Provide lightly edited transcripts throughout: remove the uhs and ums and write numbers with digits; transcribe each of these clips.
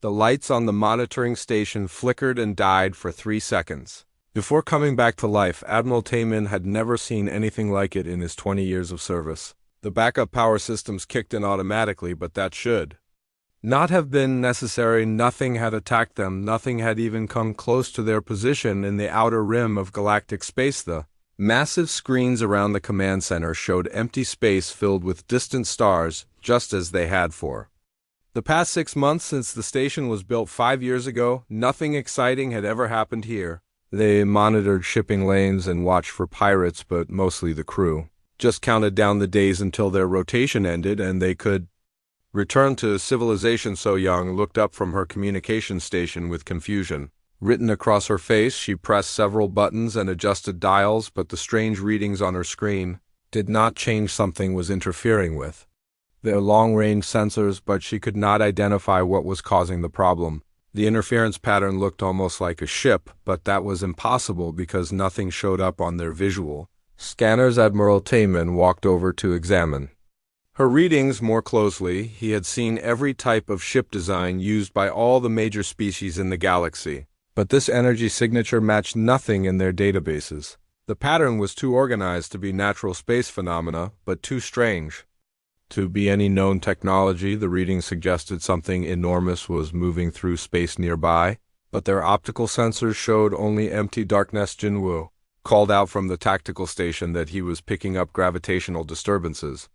The lights on the monitoring station flickered and died for 3 seconds. Before coming back to life, Admiral Taemin had never seen anything like it in his 20 years of service. The backup power systems kicked in automatically, but that should not have been necessary. Nothing had attacked them. Nothing had even come close to their position in the outer rim of galactic space. The massive screens around the command center showed empty space filled with distant stars, just as they had for the past 6 months since the station was built 5 years ago. Nothing exciting had ever happened here. They monitored shipping lanes and watched for pirates, but mostly the crew just counted down the days until their rotation ended and they could return to civilization. So Young looked up from her communication station with confusion written across her face. She pressed several buttons and adjusted dials, but the strange readings on her screen did not change. Something was interfering with their long-range sensors, but she could not identify what was causing the problem. The interference pattern looked almost like a ship, but that was impossible because nothing showed up on their visual scanners. Admiral Taemin walked over to examine her readings more closely. He had seen every type of ship design used by all the major species in the galaxy, but this energy signature matched nothing in their databases. The pattern was too organized to be natural space phenomena, but too strange to be any known technology. The reading suggested something enormous was moving through space nearby, but their optical sensors showed only empty darkness. Jinwoo called out from the tactical station that he was picking up gravitational disturbances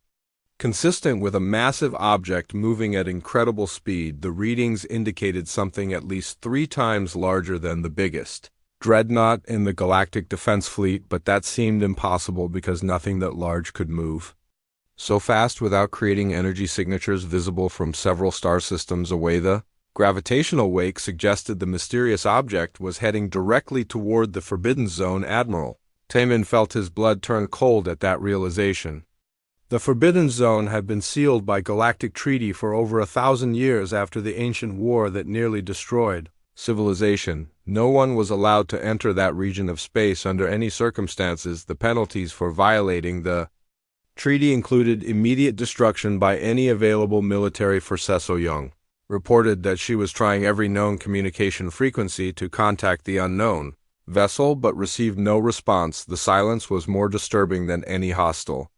consistent with a massive object moving at incredible speed. The readings indicated something at least 3 times larger than the biggest dreadnought in the Galactic Defense Fleet, but that seemed impossible because nothing that large could move so fast without creating energy signatures visible from several star systems away. The gravitational wake suggested the mysterious object was heading directly toward the Forbidden Zone. Admiral Taemin felt his blood turn cold at that realization. The Forbidden Zone had been sealed by galactic treaty for over 1,000 years after the ancient war that nearly destroyed civilization. No one was allowed to enter that region of space under any circumstances. The penalties for violating the treaty included immediate destruction by any available military force. So Young reported that she was trying every known communication frequency to contact the unknown vessel, but received no response. The silence was more disturbing than any hostile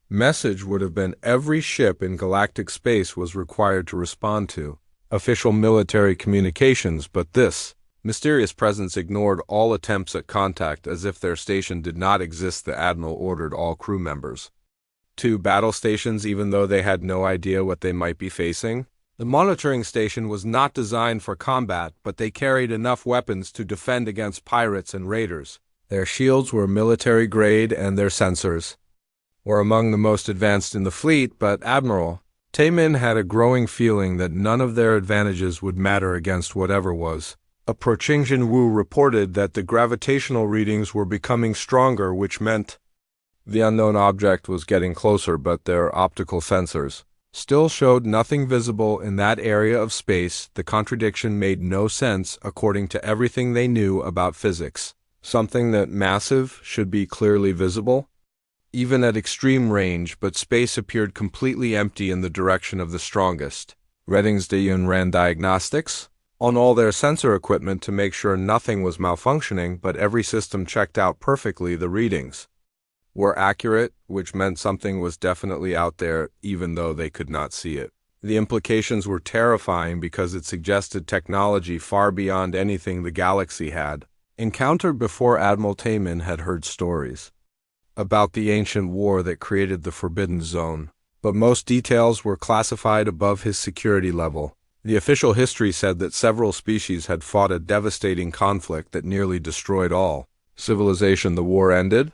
message would have been. Every ship in galactic space was required to respond to official military communications, but this mysterious presence ignored all attempts at contact as if their station did not exist. The Admiral ordered all crew members to battle stations even though they had no idea what they might be facing. The monitoring station was not designed for combat, but they carried enough weapons to defend against pirates and raiders. Their shields were military grade and their sensors were among the most advanced in the fleet, but Admiral Taemin had a growing feeling that none of their advantages would matter against whatever was approaching. Jinwoo reported that the gravitational readings were becoming stronger, which meant the unknown object was getting closer, but their optical sensors still showed nothing visible in that area of space. The contradiction made no sense according to everything they knew about physics. Something that massive should be clearly visible, even at extreme range, but space appeared completely empty in the direction of the strongest readings. Dayun ran diagnostics on all their sensor equipment to make sure nothing was malfunctioning, but every system checked out perfectly. The readings were accurate, which meant something was definitely out there, even though they could not see it. The implications were terrifying because it suggested technology far beyond anything the galaxy had encountered before. Admiral Taemin had heard stories about the ancient war that created the Forbidden Zone, but most details were classified above his security level. The official history said that several species had fought a devastating conflict that nearly destroyed all civilization. The war ended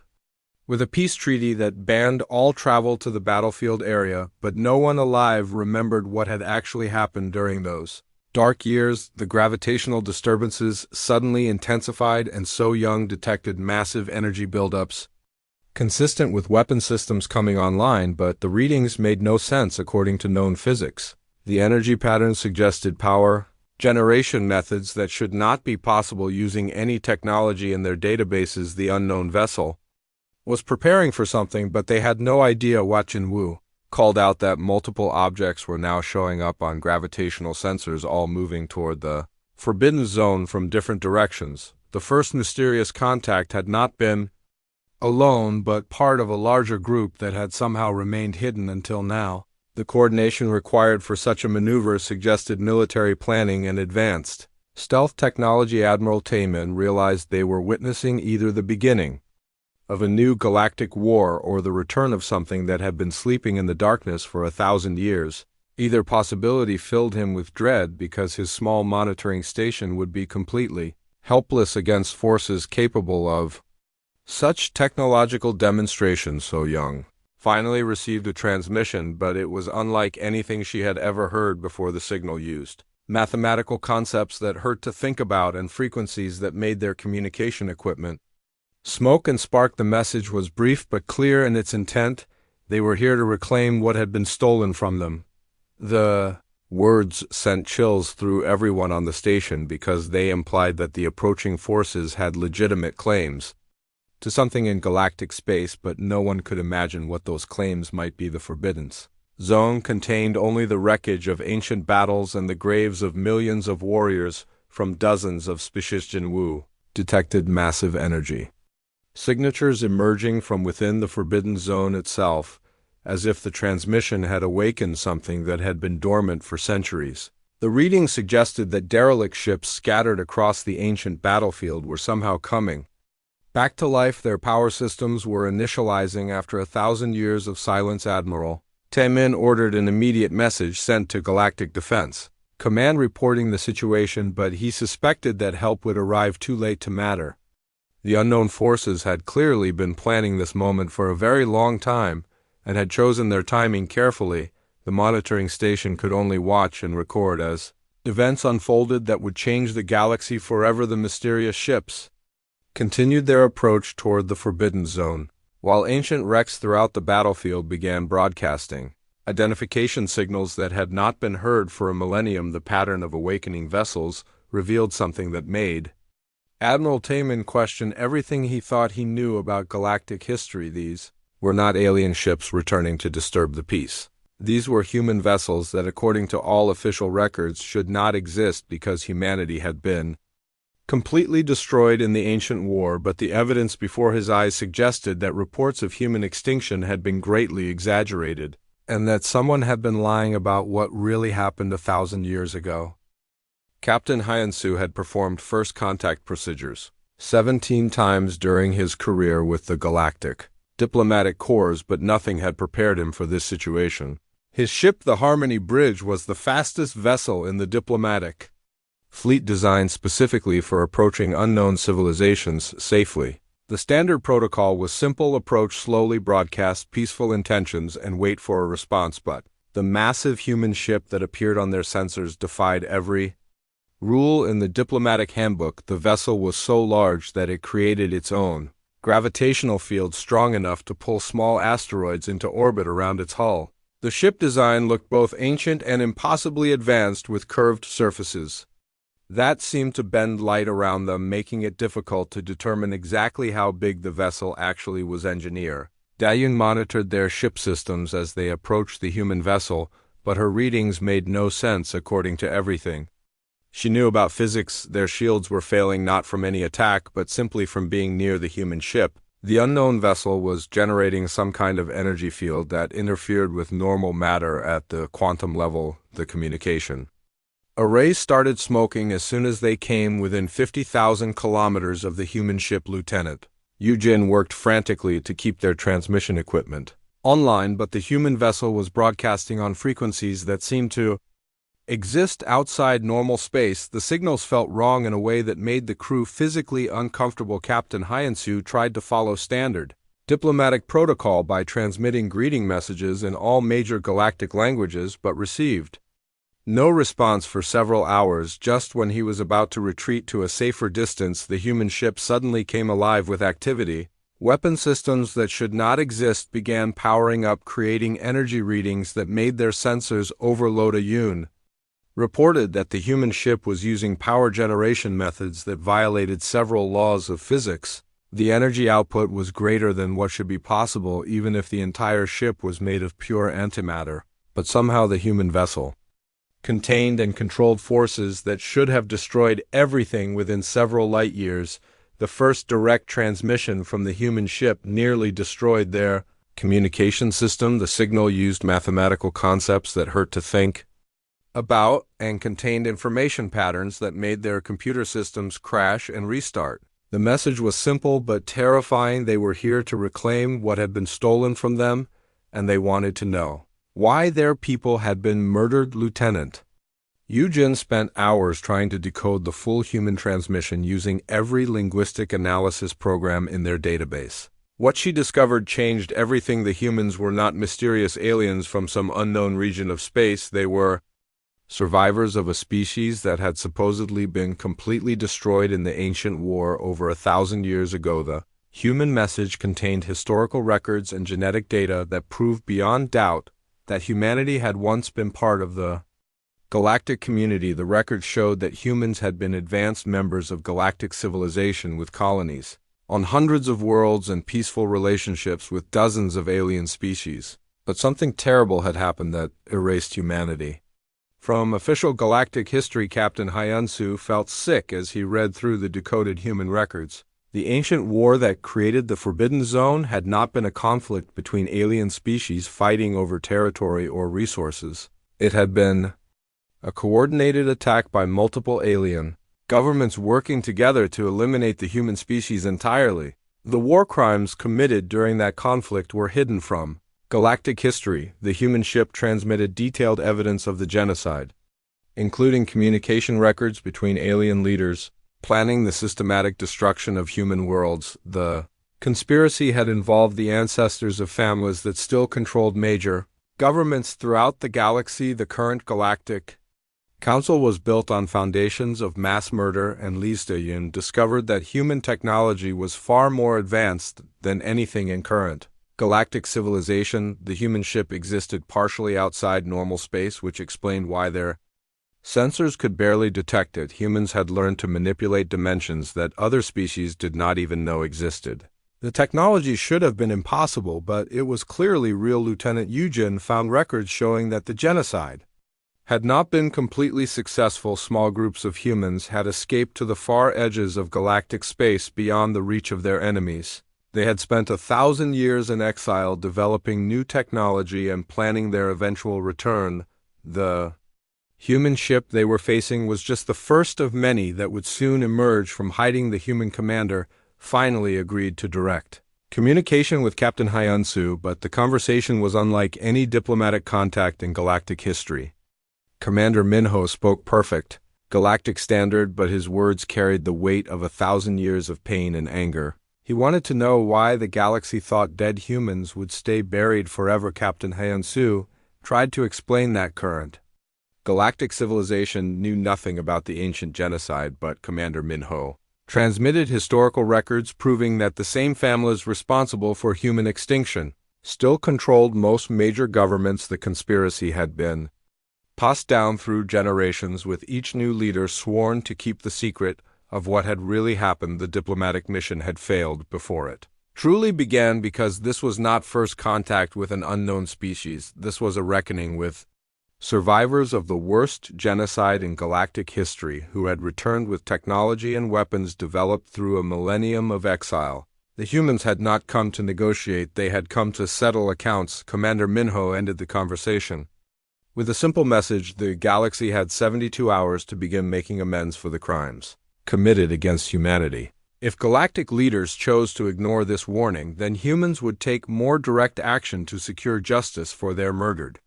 with a peace treaty that banned all travel to the battlefield area, but no one alive remembered what had actually happened during those dark years. The gravitational disturbances suddenly intensified, and So Young detected massive energy buildups consistent with weapon systems coming online, but the readings made no sense according to known physics. The energy patterns suggested power generation methods that should not be possible using any technology in their databases. The unknown vessel was preparing for something, but they had no idea what. Jinwoo called out that multiple objects were now showing up on gravitational sensors, all moving toward the forbidden zone from different directions. The first mysterious contact had not been alone, but part of a larger group that had somehow remained hidden until now. The coordination required for such a maneuver suggested military planning and advanced stealth technology. Admiral Taman realized they were witnessing either the beginning of a new galactic war or the return of something that had been sleeping in the darkness for 1,000 years. Either possibility filled him with dread because his small monitoring station would be completely helpless against forces capable of such technological demonstrations. So Young finally received a transmission, but it was unlike anything she had ever heard before. The signal used mathematical concepts that hurt to think about and frequencies that made their communication equipment smoke and spark. The message was brief but clear in its intent. They were here to reclaim what had been stolen from them. The words sent chills through everyone on the station because they implied that the approaching forces had legitimate claims to something in galactic space, but no one could imagine what those claims might be. The Forbidden Zone contained only the wreckage of ancient battles and the graves of millions of warriors from dozens of species. Jinwu detected massive energy signatures emerging from within the Forbidden Zone itself, as if the transmission had awakened something that had been dormant for centuries. The reading suggested that derelict ships scattered across the ancient battlefield were somehow coming back to life. Their power systems were initializing after 1,000 years of silence. Admiral Taman ordered an immediate message sent to Galactic Defense Command reporting the situation, but he suspected that help would arrive too late to matter. The unknown forces had clearly been planning this moment for a very long time and had chosen their timing carefully. The monitoring station could only watch and record as events unfolded that would change the galaxy forever. The mysterious ships continued their approach toward the Forbidden Zone, while ancient wrecks throughout the battlefield began broadcasting identification signals that had not been heard for a millennium. The pattern of awakening vessels revealed something that made Admiral Taman question everything he thought he knew about galactic history. These were not alien ships returning to disturb the peace. These were human vessels that, according to all official records, should not exist because humanity had been completely destroyed in the ancient war. But the evidence before his eyes suggested that reports of human extinction had been greatly exaggerated, and that someone had been lying about what really happened 1,000 years ago. Captain Hyansu had performed first contact procedures 17 times during his career with the Galactic diplomatic corps, but nothing had prepared him for this situation. His ship, the Harmony Bridge, was the fastest vessel in the diplomatic fleet, designed specifically for approaching unknown civilizations safely. The standard protocol was simple: approach slowly, broadcast peaceful intentions, and wait for a response. But the massive human ship that appeared on their sensors defied every rule in the diplomatic handbook. The vessel was so large that it created its own gravitational field strong enough to pull small asteroids into orbit around its hull. The ship design looked both ancient and impossibly advanced, with curved surfaces that seemed to bend light around them, making it difficult to determine exactly how big the vessel actually was. Engineer Dayun monitored their ship systems as they approached the human vessel, but her readings made no sense according to everything she knew about physics. Their shields were failing not from any attack, but simply from being near the human ship. The unknown vessel was generating some kind of energy field that interfered with normal matter at the quantum level. The communication arrays started smoking as soon as they came within 50,000 kilometers of the human ship. Lieutenant Yujin worked frantically to keep their transmission equipment online, but the human vessel was broadcasting on frequencies that seemed to exist outside normal space. The signals felt wrong in a way that made the crew physically uncomfortable. Captain Hyansu tried to follow standard diplomatic protocol by transmitting greeting messages in all major galactic languages, but received no response for several hours. Just when he was about to retreat to a safer distance, the human ship suddenly came alive with activity. Weapon systems that should not exist began powering up, creating energy readings that made their sensors overload. Yun reported that the human ship was using power generation methods that violated several laws of physics. The energy output was greater than what should be possible even if the entire ship was made of pure antimatter, but somehow the human vessel contained and controlled forces that should have destroyed everything within several light years. The first direct transmission from the human ship nearly destroyed their communication system. The signal used mathematical concepts that hurt to think about and contained information patterns that made their computer systems crash and restart. The message was simple but terrifying. They were here to reclaim what had been stolen from them, and they wanted to know why their people had been murdered. Lieutenant Yujin spent hours trying to decode the full human transmission using every linguistic analysis program in their database. What she discovered changed everything. The humans were not mysterious aliens from some unknown region of space. They were survivors of a species that had supposedly been completely destroyed in the ancient war over 1,000 years ago. The human message contained historical records and genetic data that proved beyond doubt that humanity had once been part of the galactic community. The records showed that humans had been advanced members of galactic civilization with colonies on hundreds of worlds and peaceful relationships with dozens of alien species. But something terrible had happened that erased humanity from official galactic history. Captain Hyansu felt sick as he read through the decoded human records. The ancient war that created the Forbidden Zone had not been a conflict between alien species fighting over territory or resources. It had been a coordinated attack by multiple alien governments working together to eliminate the human species entirely. The war crimes committed during that conflict were hidden from galactic history. The human ship transmitted detailed evidence of the genocide, including communication records between alien leaders planning the systematic destruction of human worlds. The conspiracy had involved the ancestors of families that still controlled major governments throughout the galaxy. The current Galactic Council was built on foundations of mass murder, and Li Ziyun discovered that human technology was far more advanced than anything in current galactic civilization. The human ship existed partially outside normal space, which explained why their sensors could barely detect it. Humans had learned to manipulate dimensions that other species did not even know existed. The technology should have been impossible, but it was clearly real. Lieutenant Yujin found records showing that the genocide had not been completely successful. Small groups of humans had escaped to the far edges of galactic space beyond the reach of their enemies. They had spent 1,000 years in exile developing new technology and planning their eventual return. The human ship they were facing was just the first of many that would soon emerge from hiding. The human commander finally agreed to direct communication with Captain Hyansu, but the conversation was unlike any diplomatic contact in galactic history. Commander Minho spoke perfect galactic standard, but his words carried the weight of 1,000 years of pain and anger. He wanted to know why the galaxy thought dead humans would stay buried forever. Captain Hyansu tried to explain that current galactic civilization knew nothing about the ancient genocide, but Commander Minho transmitted historical records proving that the same families responsible for human extinction still controlled most major governments. The conspiracy had been passed down through generations, with each new leader sworn to keep the secret of what had really happened. The diplomatic mission had failed before it truly began, because this was not first contact with an unknown species. This was a reckoning with survivors of the worst genocide in galactic history who had returned with technology and weapons developed through a millennium of exile. The humans had not come to negotiate, they had come to settle accounts. Commander Minho ended the conversation with a simple message: the galaxy had 72 hours to begin making amends for the crimes committed against humanity. If galactic leaders chose to ignore this warning, then humans would take more direct action to secure justice for their murdered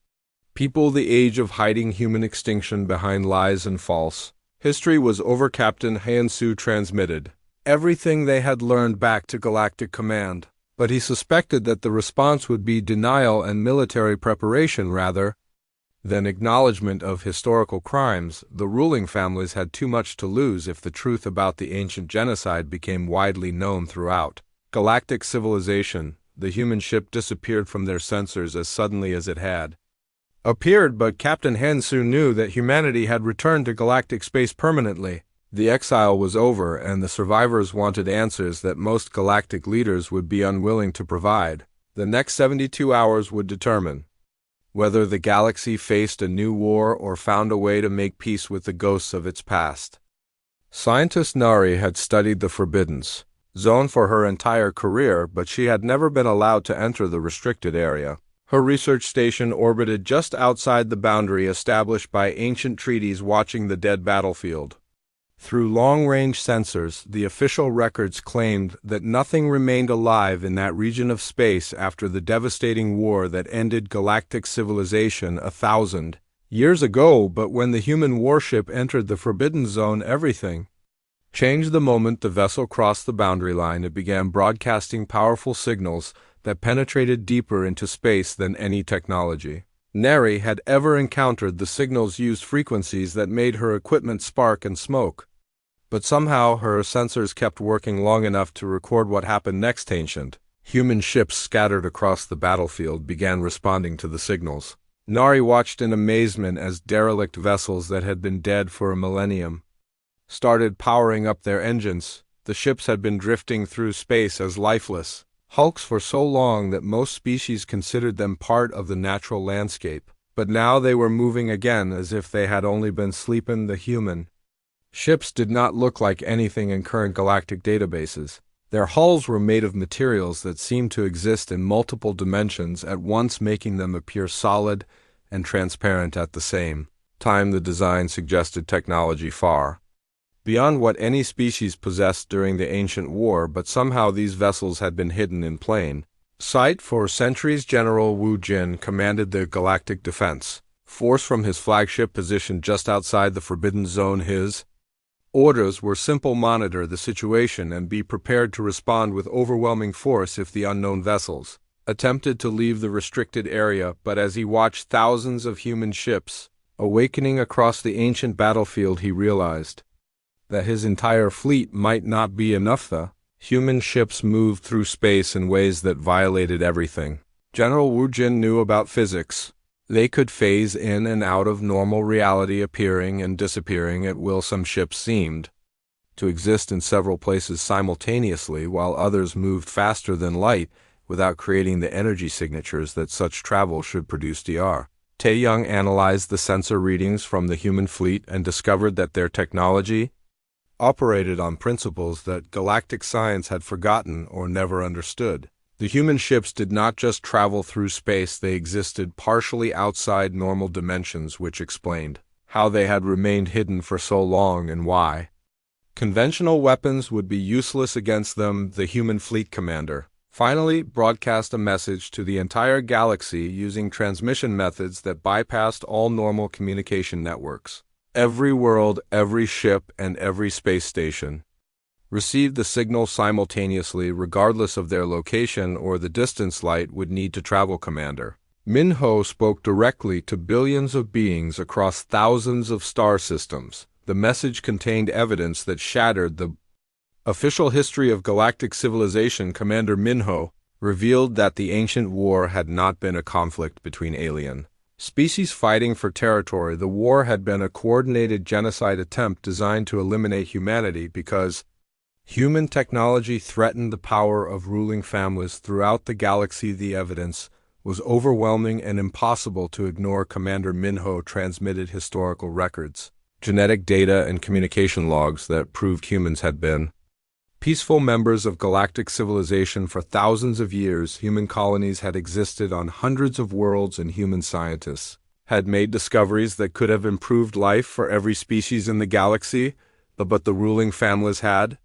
people. The age of hiding human extinction behind lies and false history was over. Captain Hyansu transmitted everything they had learned back to Galactic Command, but he suspected that the response would be denial and military preparation rather than acknowledgement of historical crimes. The ruling families had too much to lose if the truth about the ancient genocide became widely known throughout galactic civilization. The human ship disappeared from their sensors as suddenly as it had appeared, but Captain Hyansu knew that humanity had returned to galactic space permanently. The exile was over, and the survivors wanted answers that most galactic leaders would be unwilling to provide. The next 72 hours would determine whether the galaxy faced a new war or found a way to make peace with the ghosts of its past. Scientist Nari had studied the Forbidden Zone for her entire career, but she had never been allowed to enter the restricted area. Her research station orbited just outside the boundary established by ancient treaties watching the dead battlefield. Through long-range sensors, the official records claimed that nothing remained alive in that region of space after the devastating war that ended galactic civilization 1,000 years ago. But when the human warship entered the Forbidden Zone, everything changed. The moment the vessel crossed the boundary line, it began broadcasting powerful signals that penetrated deeper into space than any technology Neri had ever encountered. The signals used frequencies that made her equipment spark and smoke. But somehow her sensors kept working long enough to record what happened next. Ancient human ships scattered across the battlefield began responding to the signals. Nari watched in amazement as derelict vessels that had been dead for a millennium started powering up their engines. The ships had been drifting through space as lifeless hulks for so long that most species considered them part of the natural landscape. But now they were moving again, as if they had only been sleeping. The human ships did not look like anything in current galactic databases. Their hulls were made of materials that seemed to exist in multiple dimensions at once, making them appear solid and transparent at the same time. The design suggested technology far beyond what any species possessed during the ancient war, but somehow these vessels had been hidden in plain sight for centuries. General Wu Jin commanded the Galactic Defense Force from his flagship positioned just outside the Forbidden Zone. His orders were simple: monitor the situation and be prepared to respond with overwhelming force if the unknown vessels attempted to leave the restricted area. But as he watched thousands of human ships awakening across the ancient battlefield, he realized that his entire fleet might not be enough. The human ships moved through space in ways that violated everything General Wu Jin knew about physics. They could phase in and out of normal reality, appearing and disappearing at will. Some ships seemed to exist in several places simultaneously, while others moved faster than light without creating the energy signatures that such travel should produce. Dr. Tae-young analyzed the sensor readings from the human fleet and discovered that their technology operated on principles that galactic science had forgotten or never understood. The human ships did not just travel through space, they existed partially outside normal dimensions, which explained how they had remained hidden for so long and why conventional weapons would be useless against them. The human fleet commander finally broadcast a message to the entire galaxy using transmission methods that bypassed all normal communication networks. Every world, every ship, and every space station received the signal simultaneously, regardless of their location or the distance light would need to travel. Commander Minho spoke directly to billions of beings across thousands of star systems. The message contained evidence that shattered the official history of galactic civilization. Commander Minho revealed that the ancient war had not been a conflict between alien species fighting for territory. The war had been a coordinated genocide attempt designed to eliminate humanity because human technology threatened the power of ruling families throughout the galaxy. The evidence was overwhelming and impossible to ignore. Commander Minho transmitted historical records, genetic data, and communication logs that proved humans had been peaceful members of galactic civilization for thousands of years. Human colonies had existed on hundreds of worlds, and human scientists had made discoveries that could have improved life for every species in the galaxy, but the ruling families had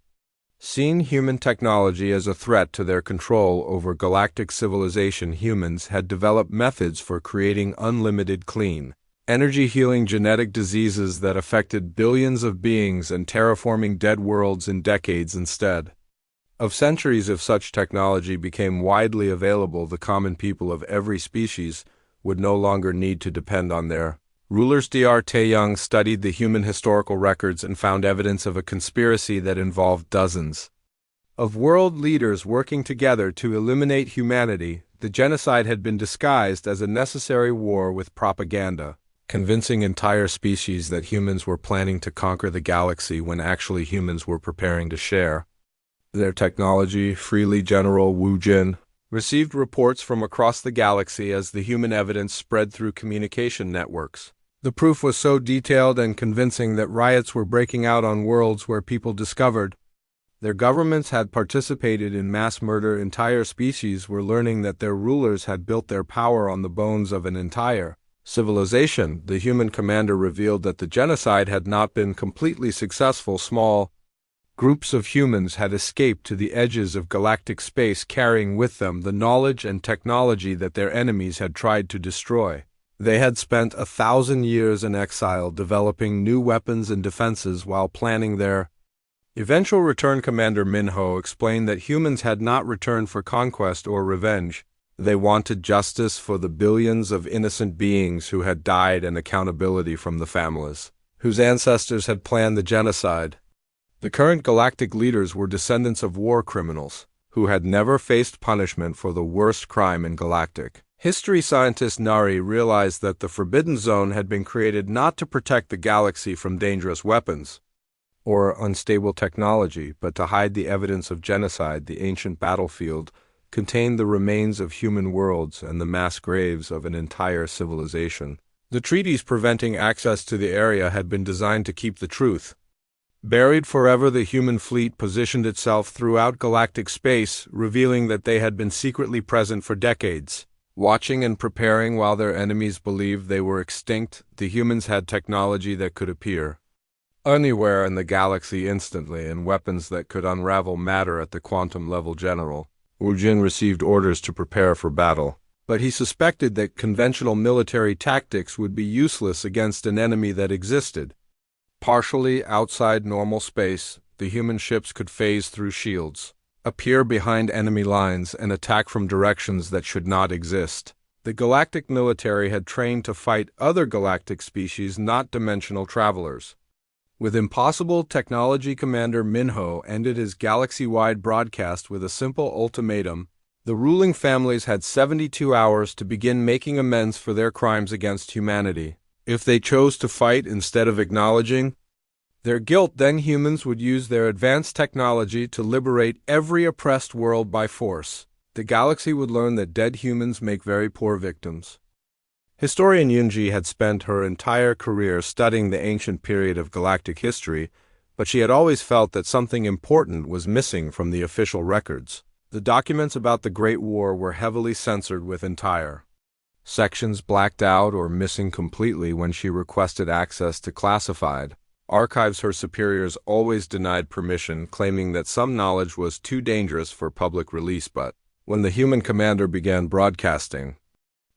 seen human technology as a threat to their control over galactic civilization. Humans had developed methods for creating unlimited clean energy, healing genetic diseases that affected billions of beings, and terraforming dead worlds in decades instead of centuries. If such technology became widely available, the common people of every species would no longer need to depend on their rulers. Dr. Tae-young studied the human historical records and found evidence of a conspiracy that involved dozens of world leaders working together to eliminate humanity. The genocide had been disguised as a necessary war with propaganda convincing entire species that humans were planning to conquer the galaxy when actually humans were preparing to share their technology. Freely General Wu Jin received reports from across the galaxy as the human evidence spread through communication networks. The proof was so detailed and convincing that riots were breaking out on worlds where people discovered their governments had participated in mass murder. Entire species were learning that their rulers had built their power on the bones of an entire civilization. The human commander revealed that the genocide had not been completely successful. Small groups of humans had escaped to the edges of galactic space, carrying with them the knowledge and technology that their enemies had tried to destroy. They had spent 1,000 years in exile developing new weapons and defenses while planning their eventual return. Commander Minho explained that humans had not returned for conquest or revenge. They wanted justice for the billions of innocent beings who had died and accountability from the families whose ancestors had planned the genocide. The current galactic leaders were descendants of war criminals who had never faced punishment for the worst crime in galactic history. Scientist Nari realized that the Forbidden Zone had been created not to protect the galaxy from dangerous weapons or unstable technology, but to hide the evidence of genocide. The ancient battlefield contained the remains of human worlds and the mass graves of an entire civilization. The treaties preventing access to the area had been designed to keep the truth buried forever. The human fleet positioned itself throughout galactic space, revealing that they had been secretly present for decades, watching and preparing while their enemies believed they were extinct. The humans had technology that could appear anywhere in the galaxy instantly, and weapons that could unravel matter at the quantum level. General Wu Jin received orders to prepare for battle, but he suspected that conventional military tactics would be useless against an enemy that existed partially outside normal space. The human ships could phase through shields, appear behind enemy lines, and attack from directions that should not exist. The galactic military had trained to fight other galactic species, not dimensional travelers. With impossible technology, Commander Minho ended his galaxy-wide broadcast with a simple ultimatum. The ruling families had 72 hours to begin making amends for their crimes against humanity. If they chose to fight instead of acknowledging their guilt, then humans would use their advanced technology to liberate every oppressed world by force. The galaxy would learn that dead humans make very poor victims. Historian Yunji had spent her entire career studying the ancient period of galactic history, but she had always felt that something important was missing from the official records. The documents about the Great War were heavily censored, with entire sections blacked out or missing completely. When she requested access to classified archives, her superiors always denied permission, claiming that some knowledge was too dangerous for public release. But when the human commander began broadcasting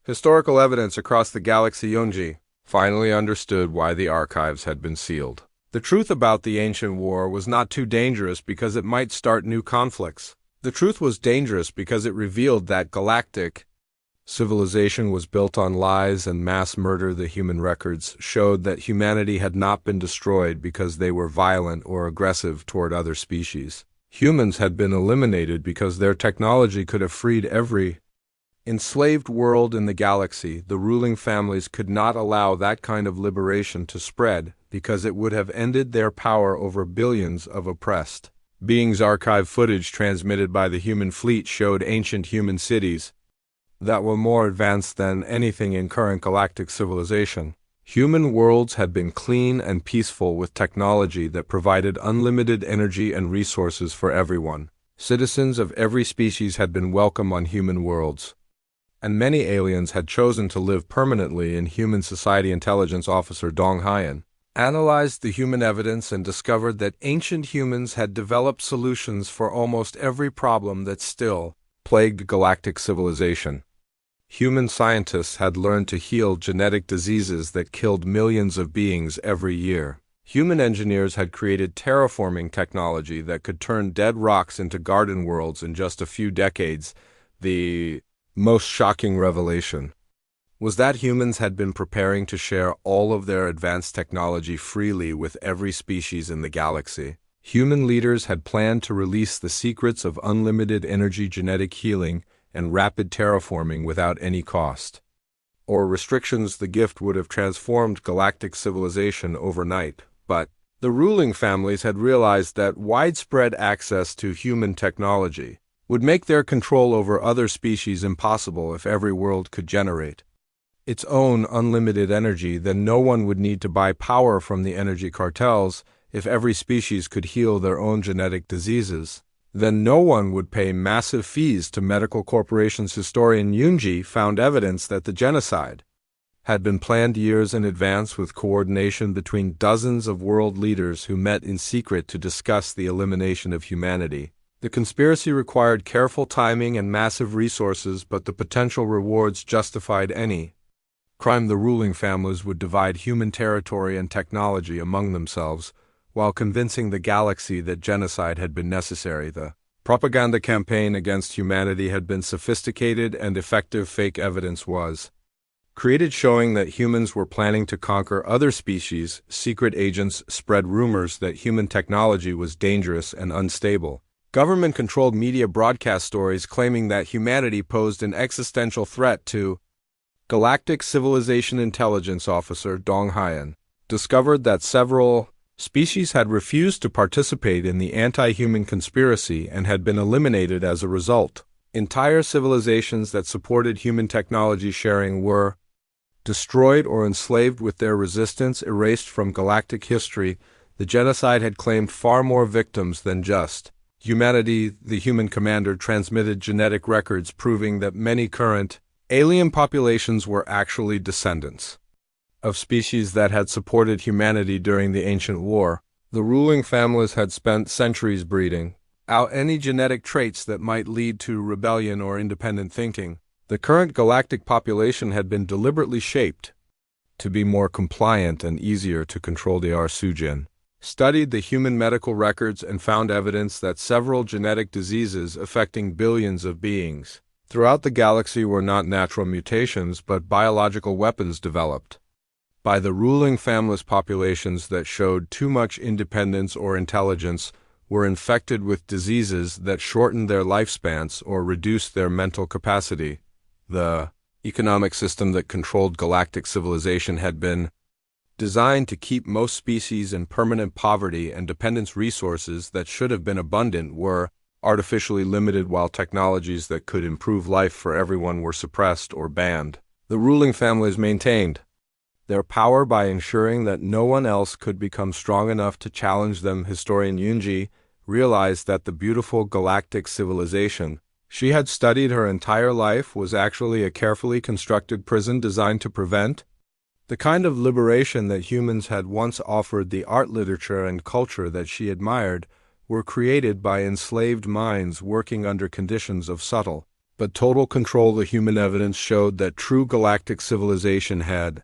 historical evidence across the galaxy, Yunji finally understood why the archives had been sealed. The truth about the ancient war was not too dangerous because it might start new conflicts. The truth was dangerous because it revealed that galactic civilization was built on lies and mass murder. The human records showed that humanity had not been destroyed because they were violent or aggressive toward other species. Humans had been eliminated because their technology could have freed every enslaved world in the galaxy. The ruling families could not allow that kind of liberation to spread because it would have ended their power over billions of oppressed beings. Archive footage transmitted by the human fleet showed ancient human cities that were more advanced than anything in current galactic civilization. Human worlds had been clean and peaceful, with technology that provided unlimited energy and resources for everyone. Citizens of every species had been welcome on human worlds, and many aliens had chosen to live permanently in human society. Intelligence Officer Dong Hyan analyzed the human evidence and discovered that ancient humans had developed solutions for almost every problem that still plagued galactic civilization. Human scientists had learned to heal genetic diseases that killed millions of beings every year. Human engineers had created terraforming technology that could turn dead rocks into garden worlds in just a few decades. The most shocking revelation was that humans had been preparing to share all of their advanced technology freely with every species in the galaxy. Human leaders had planned to release the secrets of unlimited energy, genetic healing, and rapid terraforming without any cost. or restrictions, the gift would have transformed galactic civilization overnight. But the ruling families had realized that widespread access to human technology would make their control over other species impossible if every world could generate its own unlimited energy. Then no one would need to buy power from the energy cartels. If every species could heal their own genetic diseases, then no one would pay massive fees to medical corporations. Historian Yunji found evidence that the genocide had been planned years in advance, with coordination between dozens of world leaders who met in secret to discuss the elimination of humanity. The conspiracy required careful timing and massive resources, but the potential rewards justified any crime. The ruling families would divide human territory and technology among themselves, while convincing the galaxy that genocide had been necessary. The propaganda campaign against humanity had been sophisticated and effective. Fake evidence was created showing that humans were planning to conquer other species. Secret agents spread rumors that human technology was dangerous and unstable. Government-controlled media broadcast stories claiming that humanity posed an existential threat to Galactic Civilization. Intelligence officer Dong Haiyan discovered that several species had refused to participate in the anti-human conspiracy and had been eliminated as a result. Entire civilizations that supported human technology sharing were destroyed or enslaved, with their resistance erased from galactic history. The genocide had claimed far more victims than just humanity. The human commander transmitted genetic records proving that many current alien populations were actually descendants of species that had supported humanity during the ancient war. The ruling families had spent centuries breeding out any genetic traits that might lead to rebellion or independent thinking. The current galactic population had been deliberately shaped to be more compliant and easier to control. The Sujin studied the human medical records and found evidence that several genetic diseases affecting billions of beings throughout the galaxy were not natural mutations but biological weapons developed by the ruling families. Populations that showed too much independence or intelligence were infected with diseases that shortened their lifespans or reduced their mental capacity. The economic system that controlled galactic civilization had been designed to keep most species in permanent poverty and dependence. Resources that should have been abundant were artificially limited, while technologies that could improve life for everyone were suppressed or banned. The ruling families maintained their power by ensuring that no one else could become strong enough to challenge them. Historian Yunji realized that the beautiful galactic civilization she had studied her entire life was actually a carefully constructed prison designed to prevent the kind of liberation that humans had once offered. The art, literature, and culture that she admired were created by enslaved minds working under conditions of subtle but total control. The human evidence showed that true galactic civilization had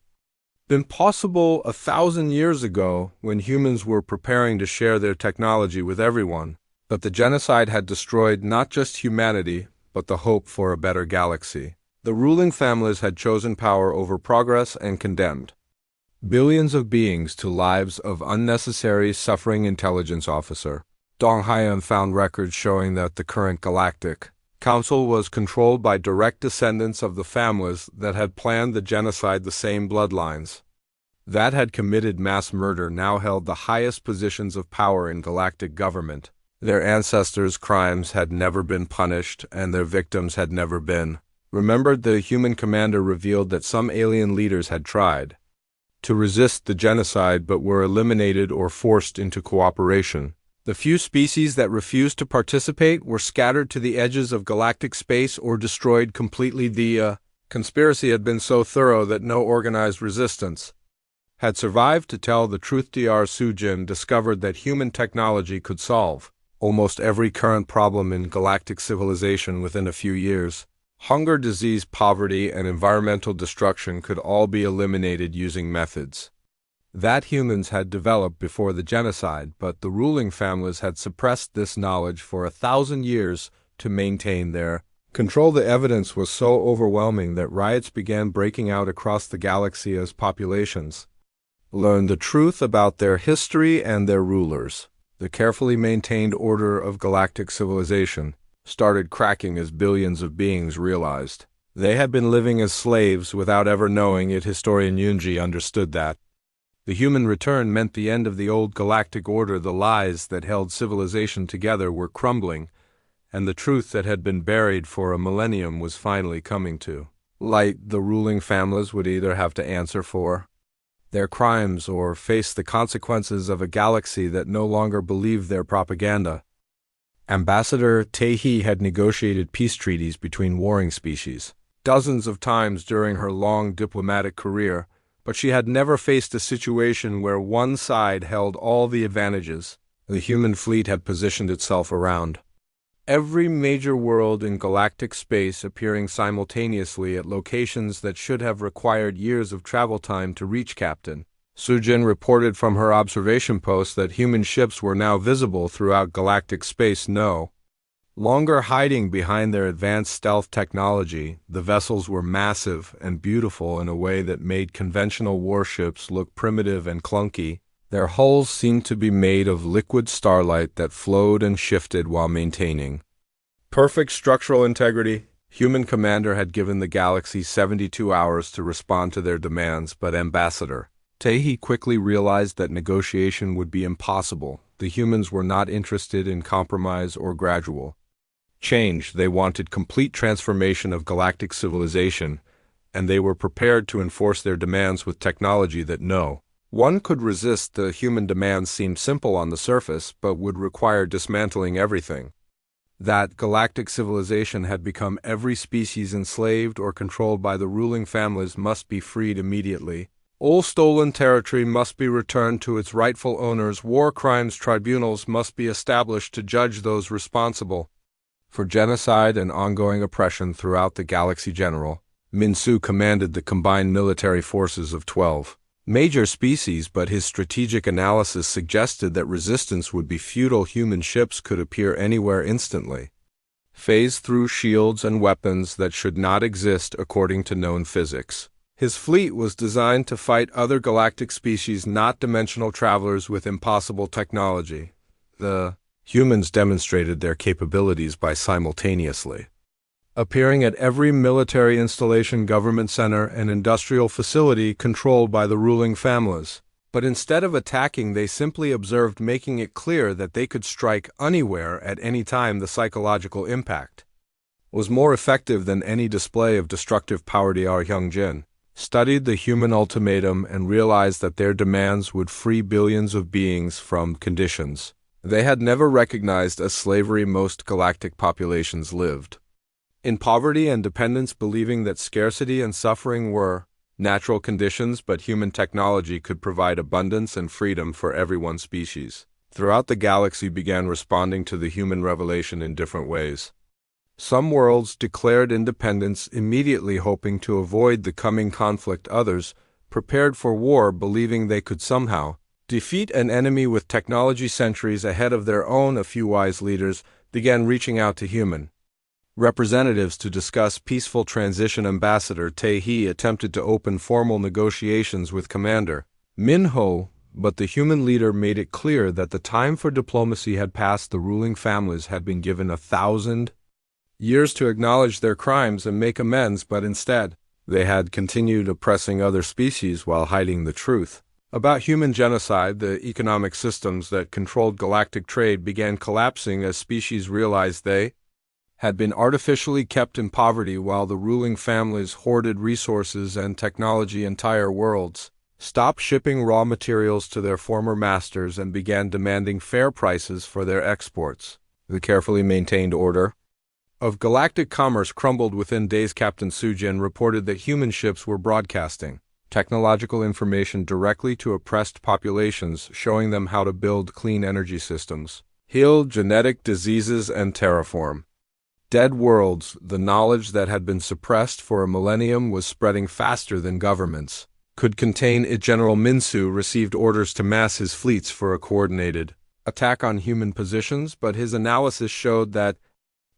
been possible 1,000 years ago, when humans were preparing to share their technology with everyone. But the genocide had destroyed not just humanity, but the hope for a better galaxy. The ruling families had chosen power over progress and condemned billions of beings to lives of unnecessary suffering. Intelligence officer Dong Haiyan found records showing that the current Galactic Council was controlled by direct descendants of the families that had planned the genocide. The same bloodlines that had committed mass murder now held the highest positions of power in galactic government. Their ancestors' crimes had never been punished, and their victims had never been remembered. The human commander revealed that some alien leaders had tried to resist the genocide but were eliminated or forced into cooperation. The few species that refused to participate were scattered to the edges of galactic space or destroyed completely. The conspiracy had been so thorough that no organized resistance had survived. To tell the truth, Dr. Sujin discovered that human technology could solve almost every current problem in galactic civilization within a few years. Hunger, disease, poverty, and environmental destruction could all be eliminated using methods that humans had developed before the genocide, but the ruling families had suppressed this knowledge for 1,000 years to maintain their control. The evidence was so overwhelming that riots began breaking out across the galaxy as populations learned the truth about their history and their rulers. The carefully maintained order of galactic civilization started cracking as billions of beings realized They had been living as slaves without ever knowing it. Historian Yunji understood that. The human return meant the end of the old galactic order. The lies that held civilization together were crumbling, and the truth that had been buried for a millennium was finally coming to light. The ruling families would either have to answer for their crimes or face the consequences of a galaxy that no longer believed their propaganda. Ambassador Taehi had negotiated peace treaties between warring species dozens of times during her long diplomatic career, but she had never faced a situation where one side held all the advantages. The human fleet had positioned itself around every major world in galactic space, appearing simultaneously at locations that should have required years of travel time to reach. Captain Sujin reported from her observation post that human ships were now visible throughout galactic space, no longer hiding behind their advanced stealth technology. The vessels were massive and beautiful in a way that made conventional warships look primitive and clunky. Their hulls seemed to be made of liquid starlight that flowed and shifted while maintaining perfect structural integrity. Human commander had given the galaxy 72 hours to respond to their demands, but Ambassador Taehi quickly realized that negotiation would be impossible. The humans were not interested in compromise or gradual change. They wanted complete transformation of galactic civilization, and they were prepared to enforce their demands with technology that no one could resist. The human demands seemed simple on the surface, but would require dismantling everything that galactic civilization had become. Every species enslaved or controlled by the ruling families must be freed immediately. All stolen territory must be returned to its rightful owners. War crimes tribunals must be established to judge those responsible for genocide and ongoing oppression throughout the galaxy. General Minsu commanded the combined military forces of 12 major species, but his strategic analysis suggested that resistance would be futile. Human ships could appear anywhere instantly, phase through shields and weapons that should not exist according to known physics. His fleet was designed to fight other galactic species, not dimensional travelers with impossible technology. The humans demonstrated their capabilities by simultaneously appearing at every military installation, government center, and industrial facility controlled by the ruling families. But instead of attacking, they simply observed, making it clear that they could strike anywhere at any time. The psychological impact was more effective than any display of destructive power. Dr. Hyungjin studied the human ultimatum and realized that their demands would free billions of beings from conditions they had never recognized as slavery. Most galactic populations lived in poverty and dependence, believing that scarcity and suffering were natural conditions, but human technology could provide abundance and freedom for everyone's species. Throughout the galaxy began responding to the human revelation in different ways. Some worlds declared independence immediately, hoping to avoid the coming conflict. Others prepared for war, believing they could somehow defeat an enemy with technology centuries ahead of their own. A few wise leaders began reaching out to human representatives to discuss peaceful transition. Ambassador Taehi attempted to open formal negotiations with Commander Minho, but the human leader made it clear that the time for diplomacy had passed. The ruling families had been given 1,000 years to acknowledge their crimes and make amends, but instead, they had continued oppressing other species while hiding the truth about human genocide. The economic systems that controlled galactic trade began collapsing as species realized they had been artificially kept in poverty while the ruling families hoarded resources and technology. Entire worlds stopped shipping raw materials to their former masters and began demanding fair prices for their exports. The carefully maintained order of galactic commerce crumbled within days. Captain Sujin reported that human ships were broadcasting technological information directly to oppressed populations, showing them how to build clean energy systems, heal genetic diseases, and terraform dead worlds. The knowledge that had been suppressed for a millennium was spreading faster than governments could contain it. General Minsu received orders to mass his fleets for a coordinated attack on human positions, but his analysis showed that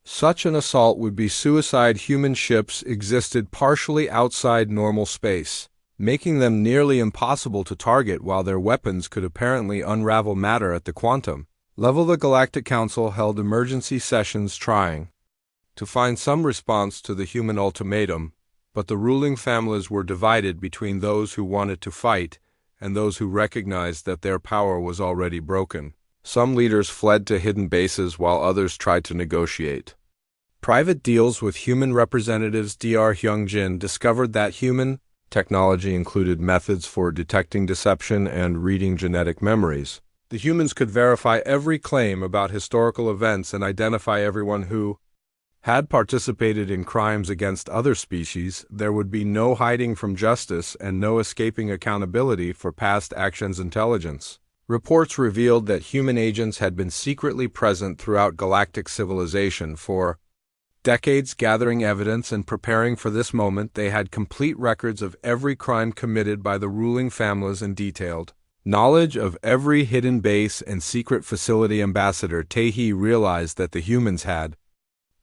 such an assault would be suicide. Human ships existed partially outside normal space, making them nearly impossible to target, while their weapons could apparently unravel matter at the quantum level. The Galactic Council held emergency sessions trying to find some response to the human ultimatum, but the ruling families were divided between those who wanted to fight and those who recognized that their power was already broken. Some leaders fled to hidden bases while others tried to negotiate. Private deals with human representatives. Dr. Hyungjin discovered that human technology included methods for detecting deception and reading genetic memories. The humans could verify every claim about historical events and identify everyone who had participated in crimes against other species. There would be no hiding from justice and no escaping accountability for past actions. Intelligence reports revealed that human agents had been secretly present throughout galactic civilization for decades, gathering evidence and preparing for this moment. They had complete records of every crime committed by the ruling families and detailed knowledge of every hidden base and secret facility. Ambassador Tae-hee realized that the humans had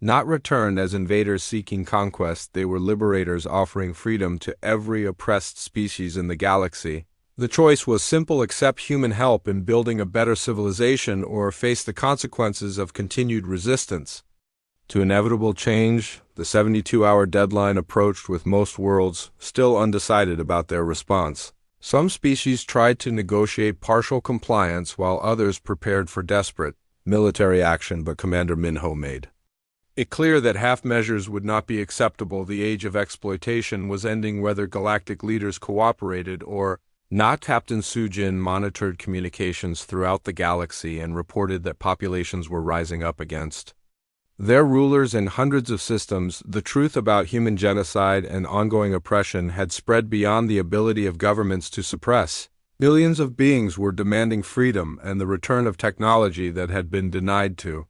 not returned as invaders seeking conquest. They were liberators offering freedom to every oppressed species in the galaxy. The choice was simple: accept human help in building a better civilization or face the consequences of continued resistance to inevitable change. The 72-hour deadline approached, with most worlds still undecided about their response. Some species tried to negotiate partial compliance while others prepared for desperate military action, but Commander Minho made it clear that half measures would not be acceptable. The age of exploitation was ending, whether galactic leaders cooperated or not. Captain Sujin monitored communications throughout the galaxy and reported that populations were rising up against their rulers in hundreds of systems. The truth about human genocide and ongoing oppression had spread beyond the ability of governments to suppress. Billions of beings were demanding freedom and the return of technology that had been denied to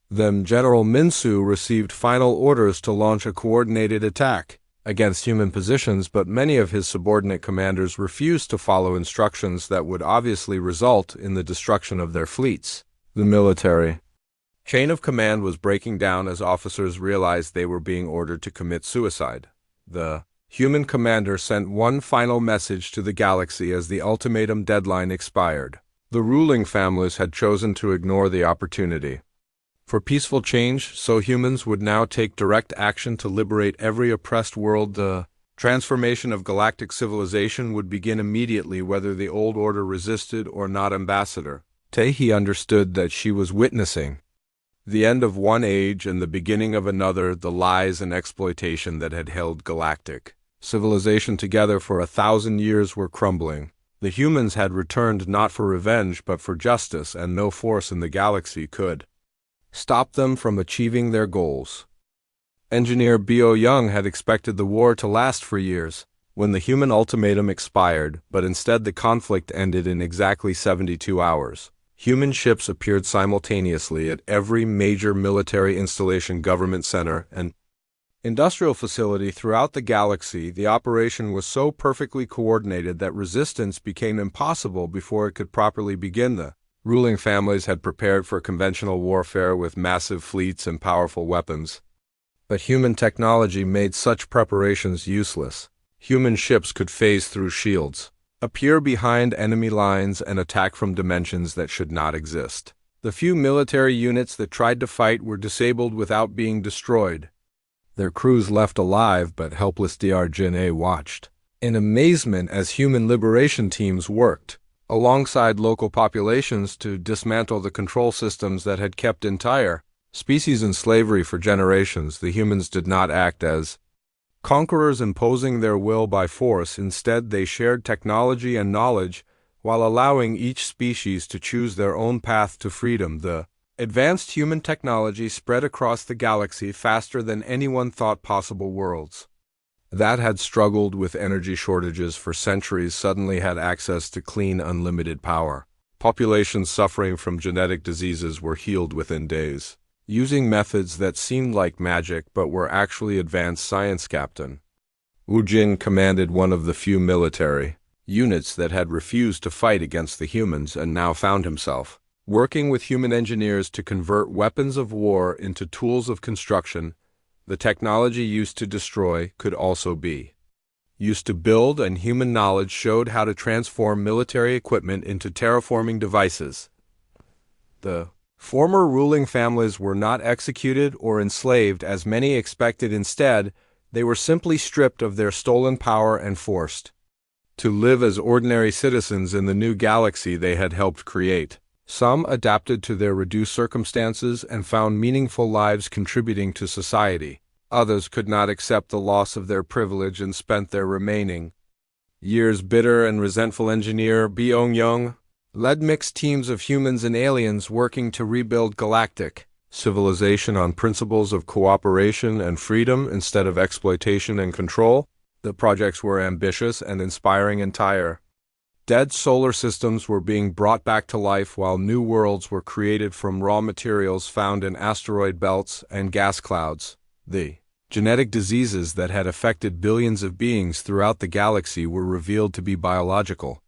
them. General Minsu received final orders to launch a coordinated attack against human positions, but many of his subordinate commanders refused to follow instructions that would obviously result in the destruction of their fleets. The military chain of command was breaking down as officers realized they were being ordered to commit suicide. The human commander sent one final message to the galaxy as the ultimatum deadline expired. The ruling families had chosen to ignore the opportunity for peaceful change, so humans would now take direct action to liberate every oppressed world. The transformation of galactic civilization would begin immediately, whether the old order resisted or not. Ambassador Tae-hee understood that she was witnessing the end of one age and the beginning of another. The lies and exploitation that had held galactic civilization together for 1,000 years were crumbling. The humans had returned not for revenge but for justice, and no force in the galaxy could stop them from achieving their goals. Engineer Bo Young had expected the war to last for years when the human ultimatum expired, but instead the conflict ended in exactly 72 hours. Human ships appeared simultaneously at every major military installation, government center, and industrial facility throughout the galaxy. The operation was so perfectly coordinated that resistance became impossible before it could properly begin. The ruling families had prepared for conventional warfare with massive fleets and powerful weapons, but human technology made such preparations useless. Human ships could phase through shields, appear behind enemy lines, and attack from dimensions that should not exist. The few military units that tried to fight were disabled without being destroyed. Their crews left alive, but helpless. Dr. Jin-A watched in amazement as human liberation teams worked alongside local populations to dismantle the control systems that had kept entire species in slavery for generations. The humans did not act as conquerors imposing their will by force. Instead, they shared technology and knowledge while allowing each species to choose their own path to freedom. The advanced human technology spread across the galaxy faster than anyone thought possible. Worlds that had struggled with energy shortages for centuries suddenly had access to clean, unlimited power. Populations suffering from genetic diseases were healed within days, using methods that seemed like magic but were actually advanced science. Captain Wu Jin commanded one of the few military units that had refused to fight against the humans and now found himself working with human engineers to convert weapons of war into tools of construction. The technology used to destroy could also be used to build, and human knowledge showed how to transform military equipment into terraforming devices. The Former ruling families were not executed or enslaved as many expected. Instead, they were simply stripped of their stolen power and forced to live as ordinary citizens in the new galaxy they had helped create. Some adapted to their reduced circumstances and found meaningful lives contributing to society. Others could not accept the loss of their privilege and spent their remaining years bitter and resentful. Engineer Byung-young led mixed teams of humans and aliens working to rebuild galactic civilization on principles of cooperation and freedom instead of exploitation and control. The projects were ambitious and inspiring. Entire dead solar systems were being brought back to life while new worlds were created from raw materials found in asteroid belts and gas clouds. The genetic diseases that had affected billions of beings throughout the galaxy were revealed to be biological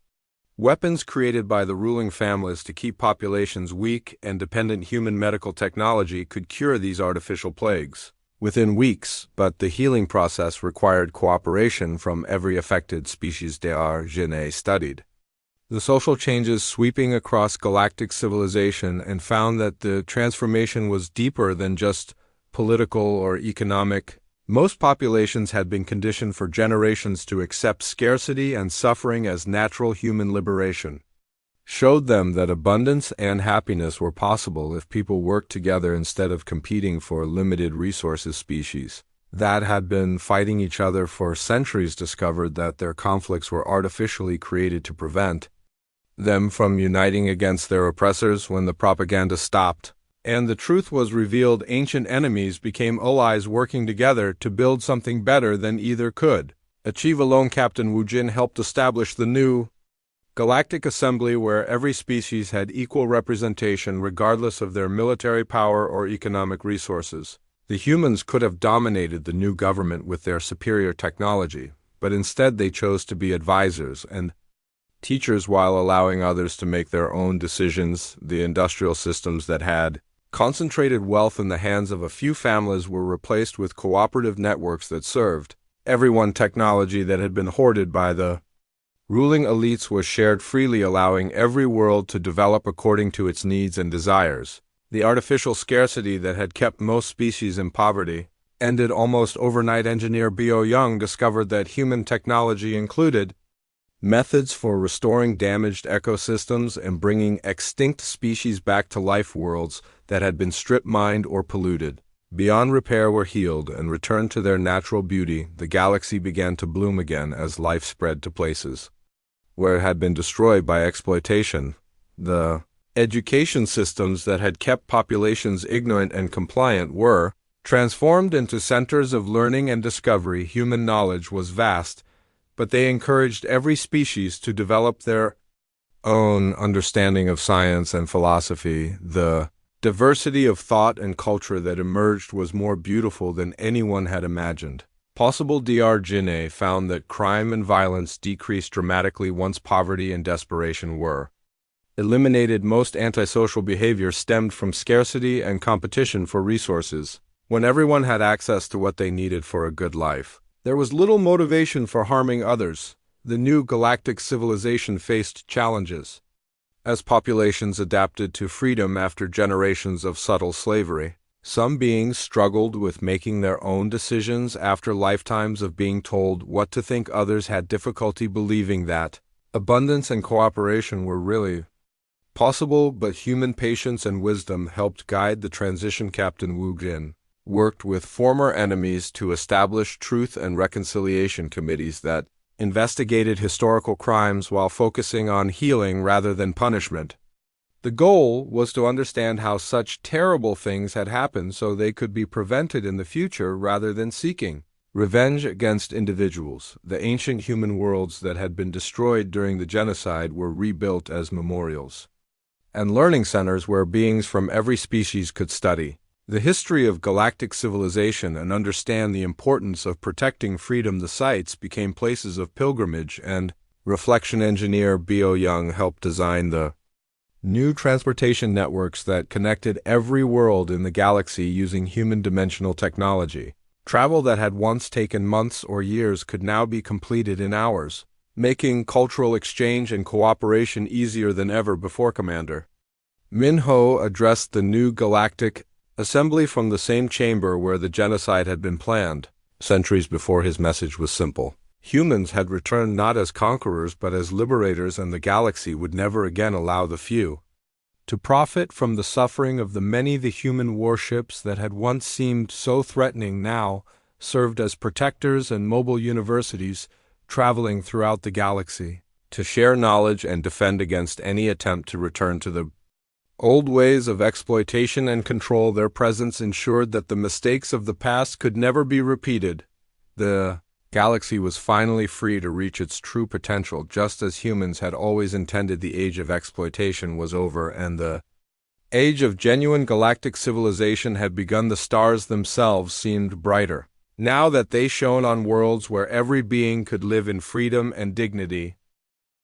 weapons created by the ruling families to keep populations weak, and dependent human medical technology could cure these artificial plagues within weeks, but the healing process required cooperation from every affected species. D'Argenais studied the social changes sweeping across galactic civilization and found that the transformation was deeper than just political or economic. Most populations had been conditioned for generations to accept scarcity and suffering as natural. Human liberation showed them that abundance and happiness were possible if people worked together instead of competing for limited resources. Species that had been fighting each other for centuries discovered that their conflicts were artificially created to prevent them from uniting against their oppressors. When the propaganda stopped and the truth was revealed, ancient enemies became allies working together to build something better than either could achieve alone. Captain Wu Jin helped establish the new Galactic Assembly, where every species had equal representation regardless of their military power or economic resources. The humans could have dominated the new government with their superior technology, but instead they chose to be advisors and teachers while allowing others to make their own decisions. The industrial systems that had concentrated wealth in the hands of a few families were replaced with cooperative networks that served everyone. Technology that had been hoarded by the ruling elites was shared freely, allowing every world to develop according to its needs and desires. The artificial scarcity that had kept most species in poverty ended almost overnight. Engineer Byung-young discovered that human technology included methods for restoring damaged ecosystems and bringing extinct species back to life. Worlds that had been strip mined or polluted beyond repair were healed and returned to their natural beauty. The galaxy began to bloom again as life spread to places where it had been destroyed by exploitation. The education systems that had kept populations ignorant and compliant were transformed into centers of learning and discovery. Human knowledge was vast, but they encouraged every species to develop their own understanding of science and philosophy. The diversity of thought and culture that emerged was more beautiful than anyone had imagined possible. D'Argenais found that crime and violence decreased dramatically once poverty and desperation were eliminated. Most antisocial behavior stemmed from scarcity and competition for resources. When everyone had access to what they needed for a good life, there was little motivation for harming others. The new galactic civilization faced challenges as populations adapted to freedom after generations of subtle slavery. Some beings struggled with making their own decisions after lifetimes of being told what to think. Others had difficulty believing that abundance and cooperation were really possible, but human patience and wisdom helped guide the transition. Captain Wu Jin worked with former enemies to establish truth and reconciliation committees that investigated historical crimes while focusing on healing rather than punishment. The goal was to understand how such terrible things had happened so they could be prevented in the future rather than seeking revenge against individuals. The ancient human worlds that had been destroyed during the genocide were rebuilt as memorials and learning centers where beings from every species could study the history of galactic civilization and understand the importance of protecting freedom. The sites became places of pilgrimage and reflection. Engineer Byung-young helped design the new transportation networks that connected every world in the galaxy using human dimensional technology. Travel that had once taken months or years could now be completed in hours, making cultural exchange and cooperation easier than ever before. Commander Minho addressed the new Galactic Assembly from the same chamber where the genocide had been planned. Centuries before, his message was simple. Humans had returned not as conquerors but as liberators, and the galaxy would never again allow the few to profit from the suffering of the many. The human warships that had once seemed so threatening now served as protectors and mobile universities traveling throughout the galaxy to share knowledge and defend against any attempt to return to the old ways of exploitation and control. Their presence ensured that the mistakes of the past could never be repeated. The galaxy was finally free to reach its true potential, just as humans had always intended. The age of exploitation was over, and the age of genuine galactic civilization had begun. The stars themselves seemed brighter now that they shone on worlds where every being could live in freedom and dignity.